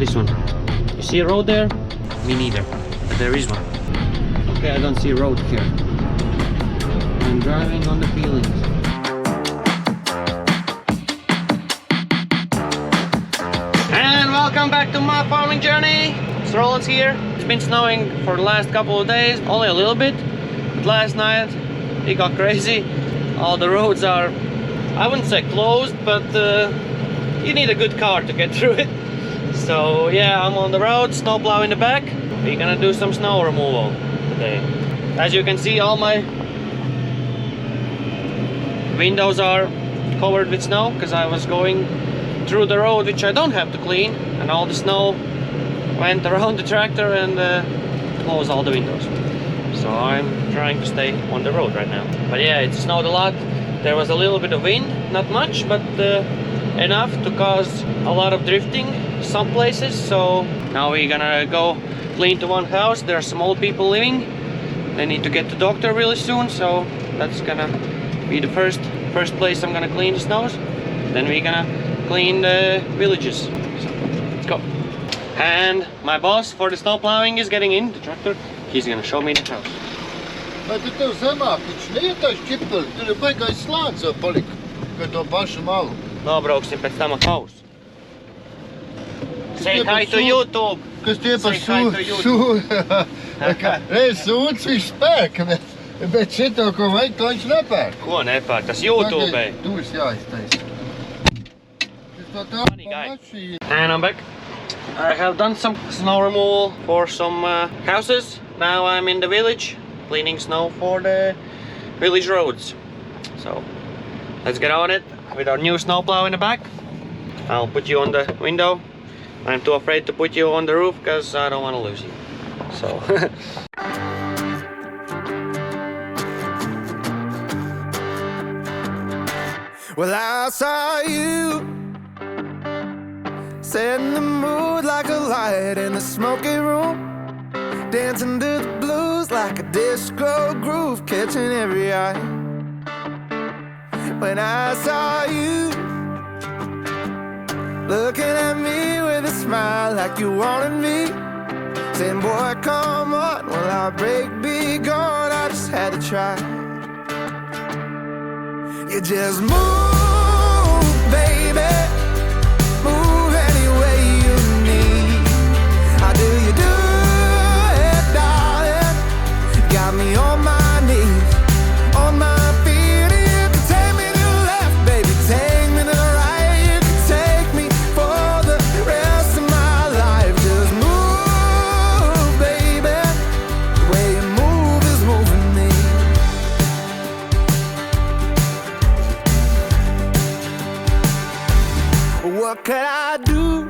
this one. You see a road there? Me neither, but there is one. Okay, I don't see a road here. I'm driving on the feelings. And welcome back to my farming journey. It's Roland's here. It's been snowing for the last couple of days, only a little bit. But last night it got crazy. All the roads are, I wouldn't say closed, but you need a good car to get through it. So yeah, I'm on the road, snowplow in the back. We're gonna do some snow removal today. As you can see, all my windows are covered with snow because I was going through the road, which I don't have to clean, and all the snow went around the tractor and closed all the windows. So I'm trying to stay on the road right now. But yeah, it snowed a lot. There was a little bit of wind, not much, but enough to cause a lot of drifting some places. So now we're gonna go clean to one house. There are some old people living. They need to get to the doctor really soon, so that's gonna be the first place I'm gonna clean the snows. Then we're gonna clean the villages. So let's go. And my boss for the snow plowing is getting in the tractor. He's gonna show me the house. Bet tu tev zemāk taču neiet ķipeli, tur ir baigais slānis jau palika, kā to pašu malu. Nobrauksim pēc tam ar kausu. Say hi to YouTube! Kas tie par reiz sūds viņš spēka, bet šito, ko vajag, to viņš nepērk. Ko nepērk? Tas YouTube. Tu esi jāiztaisa. Funny guy. And I'm back. I have done some snow removal for some houses. Now I'm in the village cleaning snow for the village roads. So let's get on it with our new snowplow in the back. I'll put you on the window. I'm too afraid to put you on the roof because I don't want to lose you. So well, I saw you setting the mood like a light in the smoky room, dancing to the blues like a disco groove, catching every eye. When I saw you looking at me with a smile like you wanted me, saying, boy, come on, will our break be gone? I just had to try. You just move, baby. Move any way you need. How do you do it, darling? Got me on my knees, on my feet. You can take me to the left, baby, take me to the right. You can take me for the rest of my life. Just move, baby. The way you move is moving me. What could I do?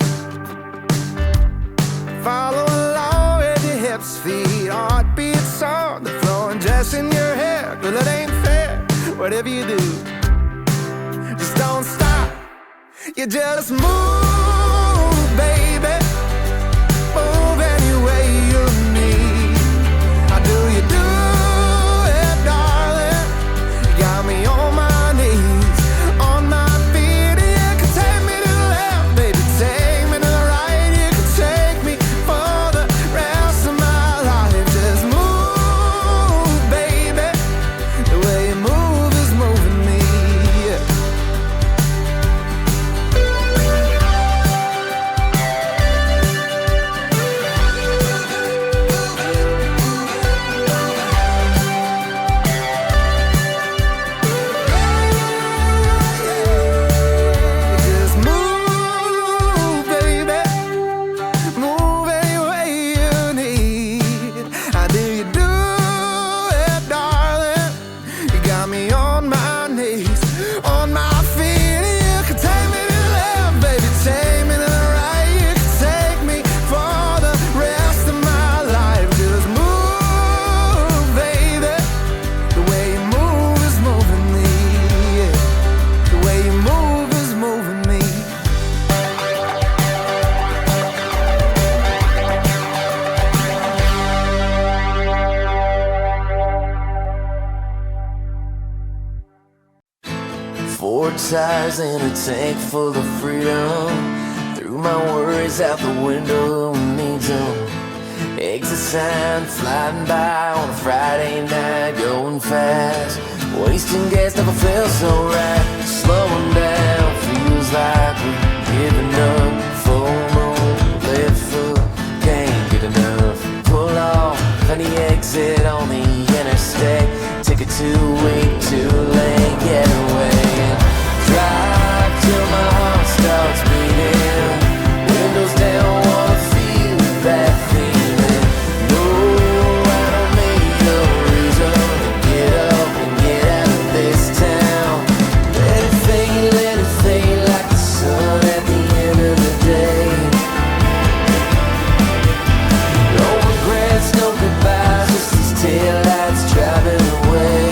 Follow along with your hips, feet, heartbeat, song, the floor, and just in your hair. Girl, it ain't fair, whatever you do, just don't stop. You just move, baby. Move any way you need. How do you do it, darling? You got me on my knees, on my feet. You can take me to the left, baby, take me to the right. You can take me for the rest of my life. Just move, baby. The way you move is moving me. Just move, baby. Move any way you need. How do you do it, darling? You got me on my knees, on my feet. You can take me to the left, baby, take me to the right. You can take me for the rest of my life. Just move, baby. The way you move is moving me. Yeah. The way you move is moving me. Four tires in a tank full of freedom. Threw my worries out the window, who needs them? Exit sign flying by on a Friday night, going fast. Wasting gas never felt so right. Slowing down feels like we're giving up. Full moon, left foot, can't get enough. Pull off, find the exit on the interstate. Take a 2-way, 2-lane getaway. Drive till my heart starts beating. Windows down, wanna feel that feeling. No, I don't need no reason to get up and get out of this town. Let it fade like the sun at the end of the day. No regrets, no goodbyes, just these taillights driving away.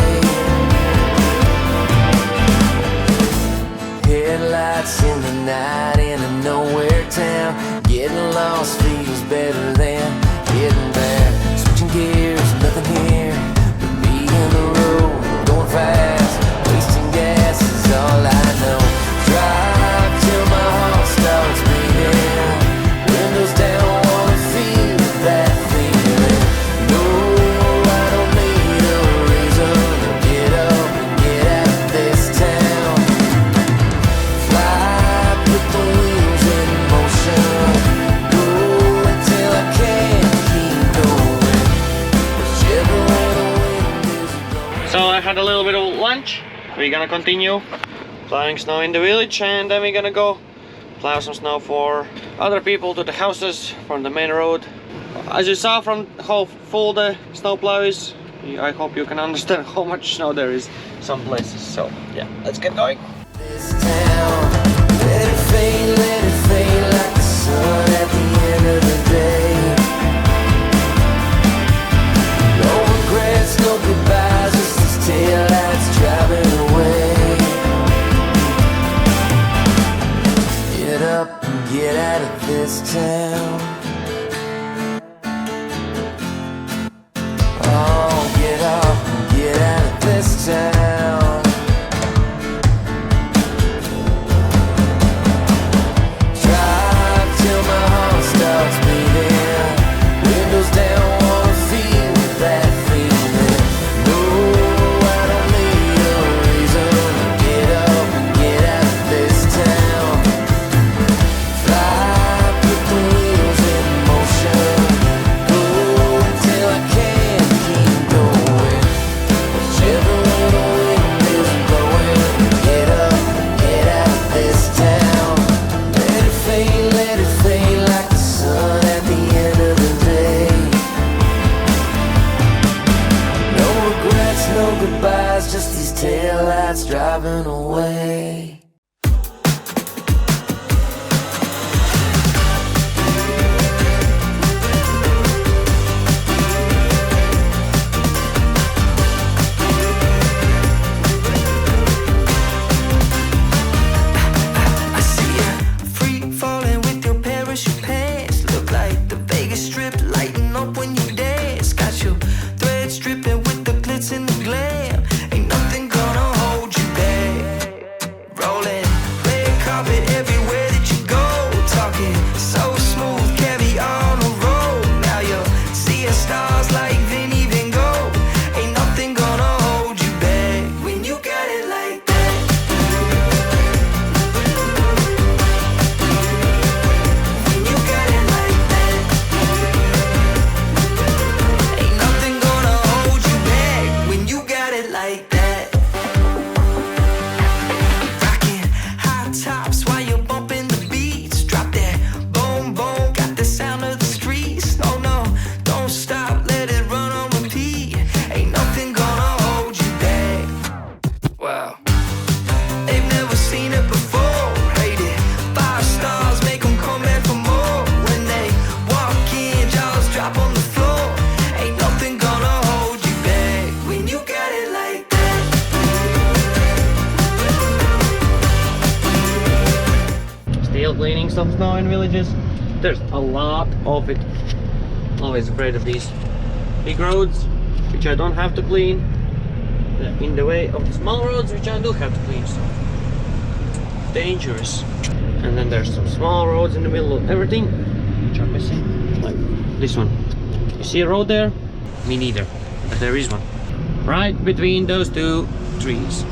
Headlights in the night in a nowhere town. Getting lost feels better than getting there. Switching gears, nothing here but me in the road. Going fast, wasting gas is all I know. Drive till my heart starts beating. Windows down, wanna feel that feeling. No, I don't need a reason to get up and get out of this town. Fly, put the wheels in motion. Go until I can't keep going. Whichever way the wind is blowing. So I had a little bit of lunch. We're gonna continue plowing snow in the village, and then we're gonna go plow some snow for other people to the houses from the main road. As you saw from how full the snowplow is, I hope you can understand how much snow there is some places. So yeah, let's get going. This town, let it fade like the sun at the end of the day. No regrets, no goodbyes, just these taillights driving away. Get up and get out of this town. Oh, get up and get out of this town. Drive till my heart starts beating. Windows down, wanna feel that feeling. No, I don't need a reason to get up and get out of this town. Fly, put the wheels in motion. Go until I can't keep going. Whichever way the wind is blowing. Get up and get out of this town. Let it fade like the sun at the end of the day. No regrets, no goodbyes, just these taillights driving away. I see ya free falling with your parachute pants. Look like the Vegas Strip lighting up when you dance. Got your threads dripping with the glitz and the glam. Ain't nothing gonna hold you back. Rolling red carpet everywhere that you go. Talking so smooth, carry on the road. Now you're seeing stars like Vinny Van Gogh. Ain't nothing gonna hold you back when you got it like that. When you got it like that. Ain't nothing gonna hold you back when you got it like that. Rocking high tops while you're bumping the beats. Drop that boom boom, got the sound of the streets. No, no, don't stop, let it run on repeat. Ain't nothing gonna hold you back. Wow. They've never seen it before. Rate it 5 stars, make them come back for more. When they walk in, jaws drop on the floor. Ain't nothing gonna hold you back when you got it like that. Still cleaning some snow in villages. There's a lot of it. Always afraid of these big roads, which I don't have to clean. They're in the way of the small roads, which I do have to clean. So dangerous. And then there's some small roads in the middle of everything, which are missing, like this one. You see a road there? Me neither, but there is one. Right between those two trees.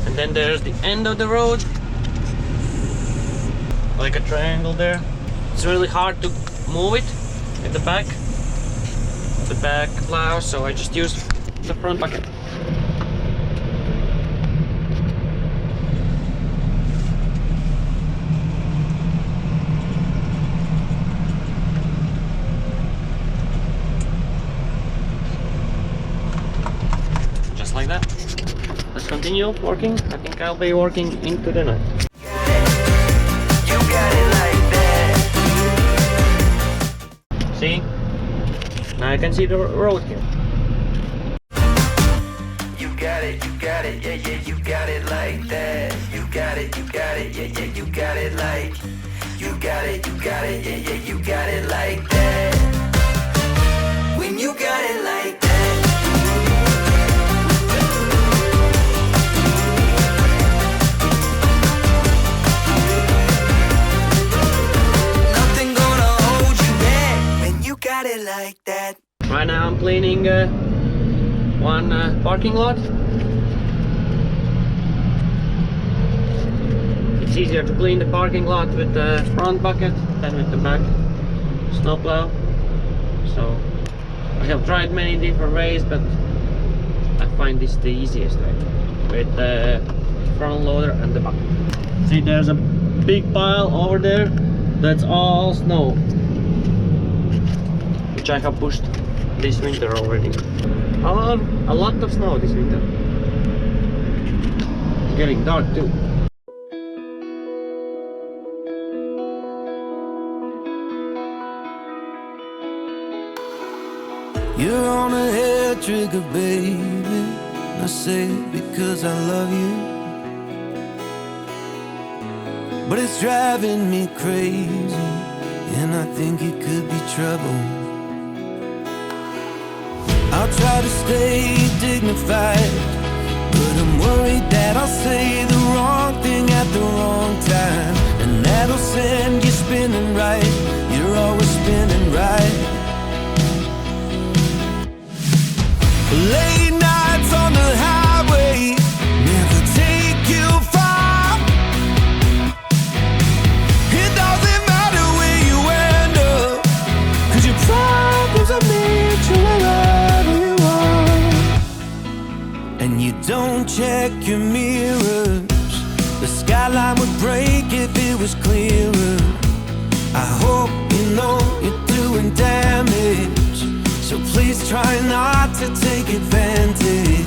And then there's the end of the road, like a triangle there. It's really hard to move it at the back plow, so I just use the front bucket. Just like that. Let's continue working. I think I'll be working into the night. You got it like that. See? Now I can see the road here. You got it, yeah, yeah, you got it like that. You got it, yeah, yeah, you got it like. You got it, yeah, yeah, you got it like that. When you got it like that. Nothing gonna hold you back when you got it like that. Right now I'm cleaning one parking lot. It's easier to clean the parking lot with the front bucket than with the back snowplow. So I have tried many different ways, but I find this the easiest way with the front loader and the bucket. See, there's a big pile over there. That's all snow, which I have pushed this winter already. A lot of snow this winter. It's getting dark too. You're on a hair trigger, baby. I say it because I love you, but it's driving me crazy, and I think it could be trouble. I'll try to stay dignified, but I'm worried that I'll say the wrong thing at the wrong time, and that'll send you spinning right. You're always spinning right. Late nights on the highway never take you far. It doesn't matter where you end up, 'cause your problems will meet you wherever you are. And you don't check your mirrors. The skyline would break if it was clearer. I hope you know you're doing damage, so please try not to take advantage.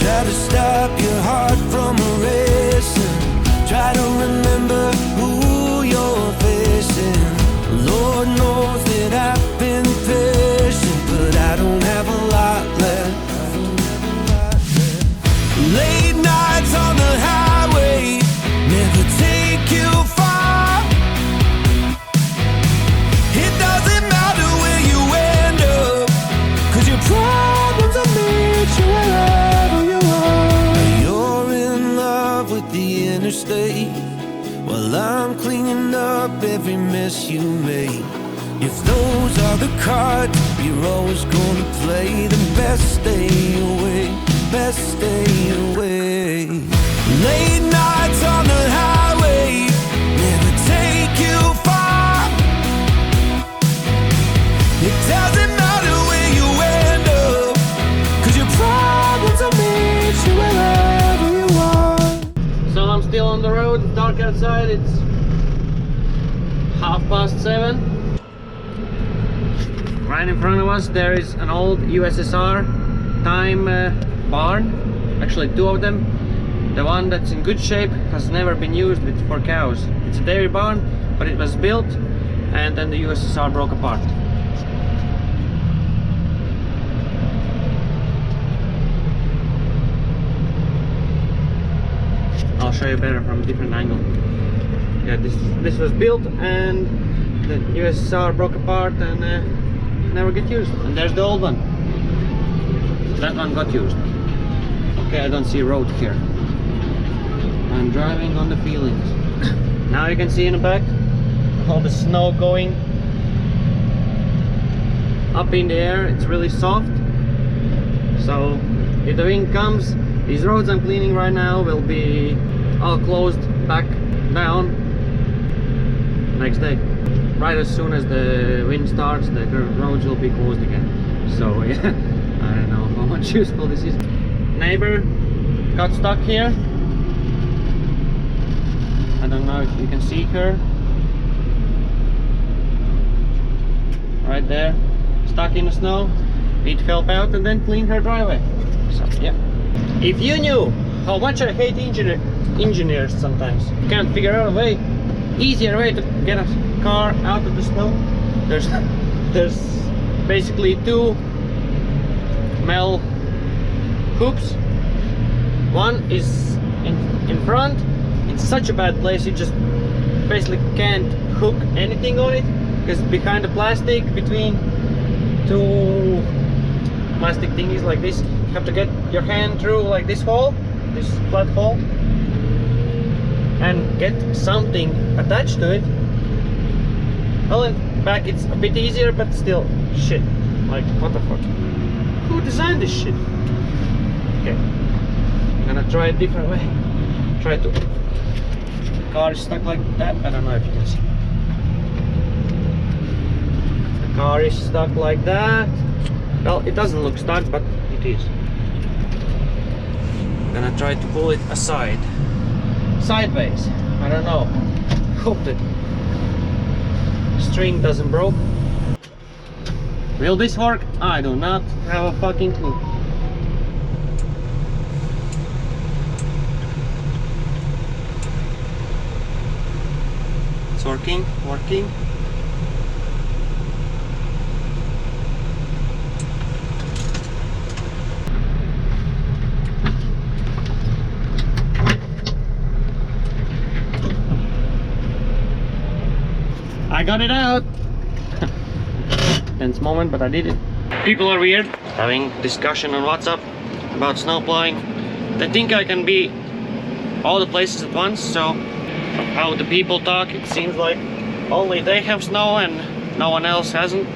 Try to stop your heart from racing. Try to remember who you're facing. Lord knows that I've been patient, but I don't have a lot left. Late nights on the highway never take you far. It doesn't matter where you end up, 'cause your problems will meet you wherever you are. You're in love with the interstate, while I'm cleaning up every mess you made. If those are the cards you're always gonna play, then best stay away, best stay away. Late nights on the highway never take you far. It doesn't matter where you end up, 'cause your problems will meet you wherever you are. So I'm still on the road. It's dark outside. It's 7:30. Right in front of us there is an old USSR time barn. Actually, two of them. The one that's in good shape has never been used for cows. It's a dairy barn, but it was built and then the USSR broke apart. I'll show you better from a different angle. Yeah, this was built and the USSR broke apart and never get used. And there's the old one. That one got used. Okay, I don't see road here. I'm driving on the feelings. Now you can see in the back all the snow going up in the air. It's really soft. So if the wind comes, these roads I'm cleaning right now will be all closed back down next day. Right as soon as the wind starts, the roads will be closed again. So yeah, I don't know how much useful this is. Neighbor got stuck here. I don't know if you can see her. Right there, stuck in the snow. Need to help out and then clean her driveway. So yeah. If you knew how much I hate engineers sometimes. Can't figure out a way, easier way to get a car out of the snow. There's basically two metal hoops. One is in front. It's such a bad place, you just basically can't hook anything on it because behind the plastic, between two plastic thingies like this, you have to get your hand through like this hole, this flat hole, and get something attached to it. Well, in back it's a bit easier, but still shit. Like, what the fuck? Who designed this shit? Okay, I'm gonna try a different way. Try to. The car is stuck like that. I don't know if you can see. The car is stuck like that. Well, it doesn't look stuck, but it is. I'm gonna try to pull it aside. Sideways. I don't know. Hope that string doesn't broke. Will this work? I do not have a fucking clue. It's working. I got it out. Tense moment, but I did it. People are weird, having discussion on WhatsApp about snow plowing. They think I can be all the places at once, so how the people talk, it seems like only they have snow and no one else hasn't.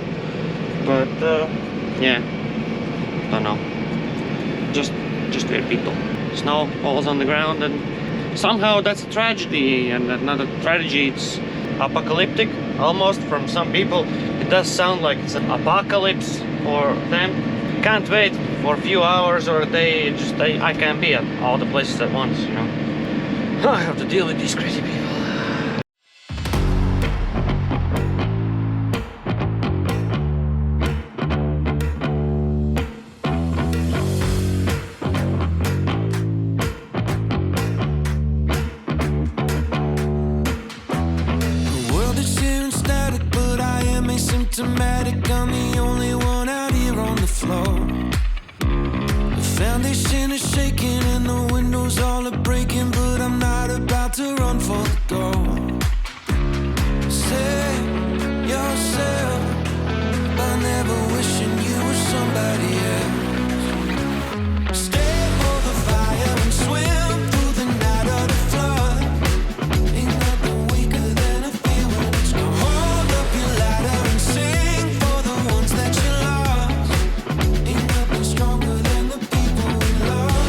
But yeah, don't know. Just weird people. Snow falls on the ground, and somehow that's a tragedy, and another tragedy, it's apocalyptic almost. From some people it does sound like it's an apocalypse for them. Can't wait for a few hours or a day. I can't be at all the places at once, you know. I have to deal with these crazy people. Asymptomatic, I'm the only one out here on the floor. The foundation is shaking and the windows all are breaking, but I'm not about to run for the door. Save yourself by never wishing you were somebody else. Stay for the fire and swim through the night of the flood. Ain't nothing weaker than a fear when it's gone. Hold up your ladder and sing for the ones that you lost. Ain't nothing stronger than the people we love.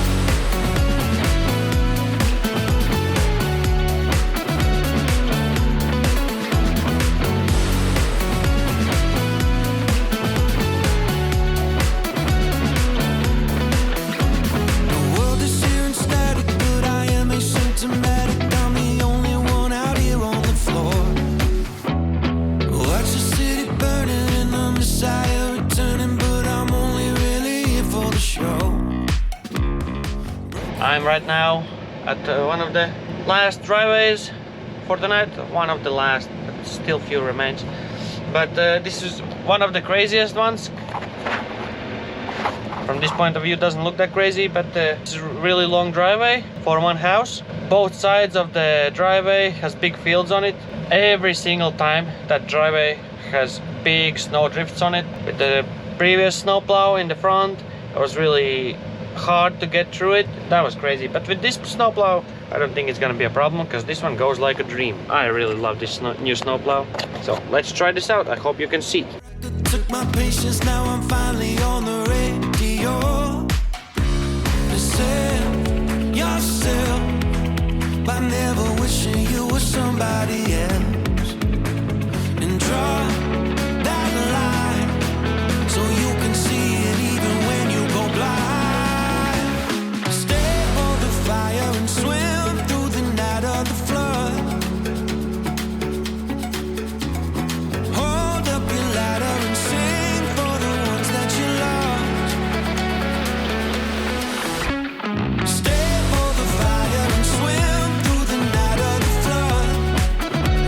The world is here and static, but I am asymptomatic. I'm the only one out here on the floor. Watch the city burning and the Messiah returning, but I'm only really here for the show. I'm right now at one of the last driveways for the night. One of the last, but still few remains. But this is one of the craziest ones. From this point of view, it doesn't look that crazy, but it's a really long driveway for one house. Both sides of the driveway has big fields on it. Every single time that driveway has big snow drifts on it, with the previous snowplow in the front It was really hard to get through it. That was crazy. But with this snowplow, I don't think it's gonna be a problem because this one goes like a dream. I really love this new snowplow. So let's try this out. I hope you can see. Took my patience, now I'm finally on the radio. Save yourself by never wishing you were somebody else, and draw that line so you can see it even when you go blind. Stay for the fire and swim through the night of the flood. Hold up your ladder and sing for the ones that you lost. Stay for the fire and swim through the night of the flood.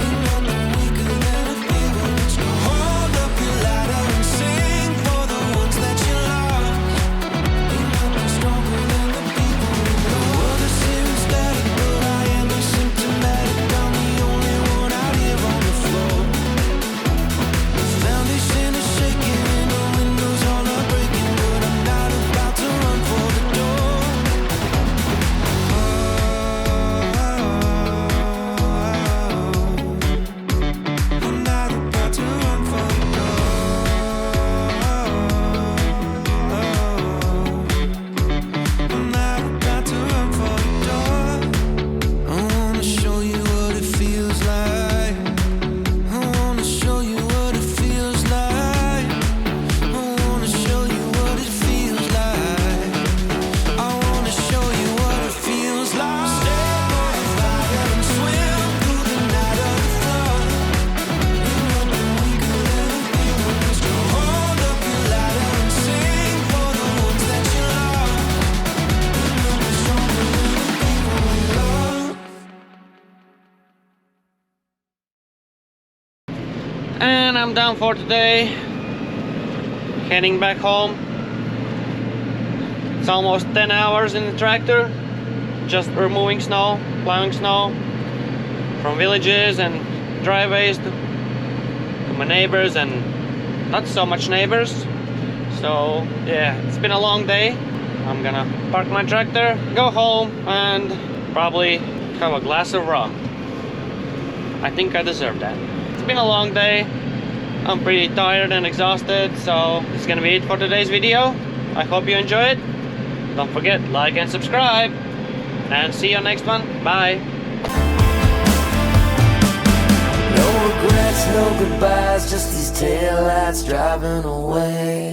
Ain't nothing weaker than a fever. Hold up your ladder and sing for the ones that you lost. Ain't nothing stronger than the people. The world is here static, but I am asymptomatic. I'm the only one out here on the floor. The foundation is shaking and the windows all are breaking, but I'm not about to run for the door. I'm not about to run for the door. I'm not about to run for the door. I wanna show you what it feels like. I wanna show you what it feels like. I wanna show you what it feels like. I wanna show you what it feels like. Stay by the fire and swim through the night of the flood. Ain't nothing weaker than a fever. So hold up your ladder and sing for the ones that you love. Ain't nothing stronger than the people we love. And I'm done for today. Heading back home. It's almost 10 hours in the tractor. Just removing snow, plowing snow from villages and driveways to my neighbors and not so much neighbors. So yeah, it's been a long day. I'm gonna park my tractor, go home and probably have a glass of rum. I think I deserve that. It's been a long day. I'm pretty tired and exhausted, so it's gonna be it for today's video. I hope you enjoy it. Don't forget, like and subscribe. And see you next one. Bye. No regrets, no goodbyes, just these taillights driving away.